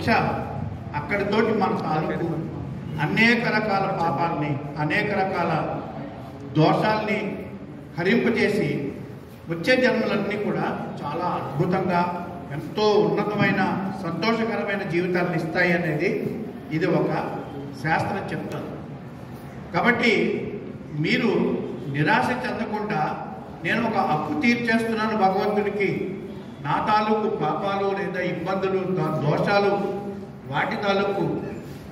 శిక్ష అక్కడితోటి మన తాలూకు అనేక రకాల పాపాలని, అనేక రకాల దోషాల్ని హరింపజేసి వచ్చే జన్మలన్నీ కూడా చాలా అద్భుతంగా ఎంతో ఉన్నతమైన సంతోషకరమైన జీవితాలను ఇస్తాయి అనేది ఇది ఒక శాస్త్రం చెప్తుంది. కాబట్టి మీరు నిరాశ చెందకుండా నేను ఒక అప్పు తీర్చేస్తున్నాను భగవంతుడికి, నా తాలూకు పాపాలు లేదా ఇబ్బందులు దోషాలు వాటి తాలూకు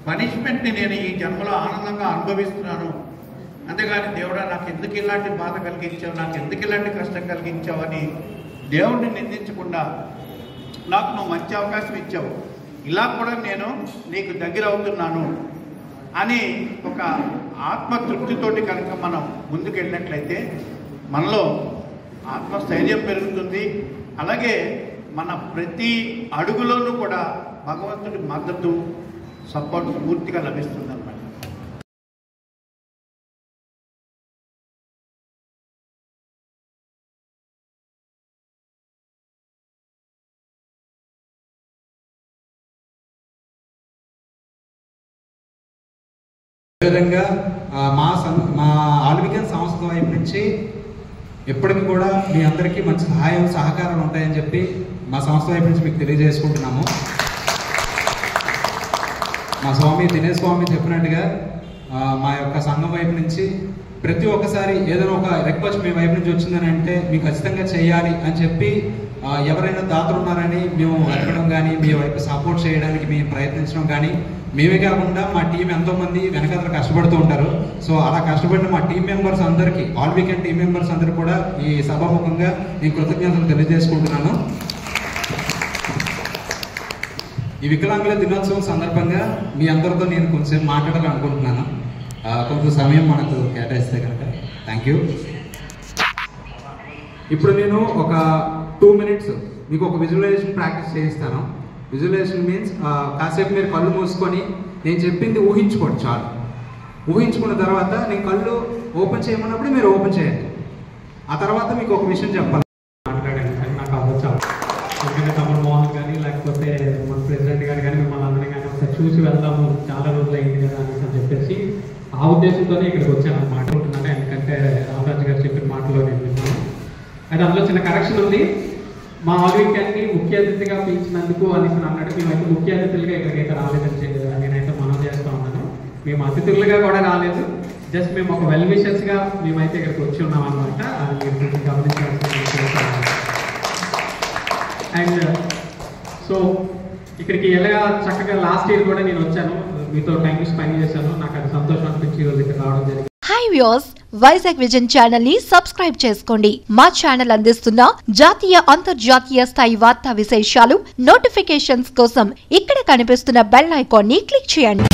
పనిష్మెంట్ని నేను ఈ జన్మలో ఆనందంగా అనుభవిస్తున్నాను, అంతేగాని దేవుడా నాకు ఎందుకు ఇలాంటి బాధ కలిగించావు, నాకు ఎందుకు ఇలాంటి కష్టం కలిగించావు అని దేవుడిని నిందించకుండా నాకు నువ్వు మంచి అవకాశం ఇచ్చావు, ఇలా కూడా నేను నీకు దగ్గర అవుతున్నాను అని ఒక ఆత్మతృప్తితోటి కనుక మనం ముందుకెళ్ళినట్లయితే మనలో ఆత్మస్థైర్యం పెరుగుతుంది. అలాగే మన ప్రతి అడుగులోనూ కూడా భగవంతుడి మద్దతు, సపోర్ట్ పూర్తిగా లభిస్తుంది అన్నమాట. అదేవిధంగా మా ఆల్వికన్ సంస్థ వైపు నుంచి ఎప్పటికీ కూడా మీ అందరికీ మంచి సహాయం సహకారాలు ఉంటాయని చెప్పి మా సంస్థ వైపు నుంచి మీకు తెలియజేసుకుంటున్నాము. మా స్వామి దినేష్ స్వామి చెప్పినట్టుగా మా యొక్క సంఘం వైపు నుంచి ప్రతి ఒక్కసారి ఏదైనా ఒక రిక్వెస్ట్ మీ వైపు నుంచి వచ్చిందని అంటే మీకు ఖచ్చితంగా చేయాలి అని చెప్పి ఎవరైనా దాతలు ఉన్నారని మేము అడగడం కానీ, మీ వైపు సపోర్ట్ చేయడానికి మేము ప్రయత్నించడం కానీ, మేమే కాకుండా మా టీం ఎంతోమంది వెనకాల కష్టపడుతూ ఉంటారు. సో అలా కష్టపడిన మా టీం మెంబర్స్ అందరికీ, ఆల్ వీకెండ్ టీం మెంబర్స్ అందరూ కూడా ఈ సభాముఖంగా నేను కృతజ్ఞతలు తెలియజేసుకుంటున్నాను. ఈ వికలాంగుల దినోత్సవం సందర్భంగా మీ అందరితో నేను కొంచెం మాట్లాడాలనుకుంటున్నాను. కొంచెం సమయం మనకు కేటాయిస్తే కనుక. Thank you. ఇప్పుడు నేను ఒక 2 minutes మీకు ఒక విజువలైజేషన్ ప్రాక్టీస్ చేయిస్తాను. విజువలైజేషన్ మీన్స్ కాసేపు మీరు కళ్ళు మూసుకొని నేను చెప్పింది ఊహించుకోండి చాలు. ఊహించుకున్న తర్వాత నేను కళ్ళు ఓపెన్ చేయమన్నప్పుడు మీరు ఓపెన్ చేయండి. ఆ తర్వాత మీకు ఒక విషయం చెప్పాలి. మాట్లాడండి కానీ నాకు అవ్వచ్చు. ఎందుకంటే తమ్ముడు మోహన్ కానీ లేకపోతే మన ప్రెసిడెంట్ గారు కానీ మిమ్మల్ని అందరినీ కానీ ఒకసారి చూసి వెళ్దాము, చాలా రోజులు అయింది కదా అనేసి అని చెప్పేసి ఆ ఉద్దేశంతోనే ఇక్కడికి వచ్చాను అన్నమాట. ఎందుకంటే రామరాజు గారు చెప్పిన మాటలో నేను విన్నాను. అయితే అందులో చిన్న కరెక్షన్ ఉంది. మా ఆల్విక్యాన్ని ముఖ్య అతిథిగా పిలిచినందుకు అనేసి అన్నాడు. మేమైతే ముఖ్య అతిథులుగా ఇక్కడికైతే రాలేదని నేనైతే మనం చేస్తూ ఉన్నాను. మేము అతిథులుగా కూడా రాలేదు, జస్ట్ మేము ఒక వెల్ విషర్స్గా మేమైతే ఇక్కడికి వచ్చి ఉన్నాం అనమాట. అది మీరు గమనించాల్సిన. అండ్ సో ఇక్కడికి ఎలా చక్కగా లాస్ట్ ఇయర్ కూడా నేను వచ్చాను, మీతో టైం స్పెండ్ చేశాను. నాకు అది సంతోషం అనిపించి ఈరోజు ఇక్కడ రావడం జరిగింది. Hi viewers, Vizag vision channel ని సబ్స్క్రైబ్ చేసుకోండి. మా ఛానల్ అందిస్తున్న జాతీయ అంతర్జాతీయ స్థాయి వార్తా విశేషాలు, నోటిఫికేషన్స్ కోసం ఇక్కడ కనిపిస్తున్న బెల్ ఐకాన్ ని క్లిక్ చేయండి.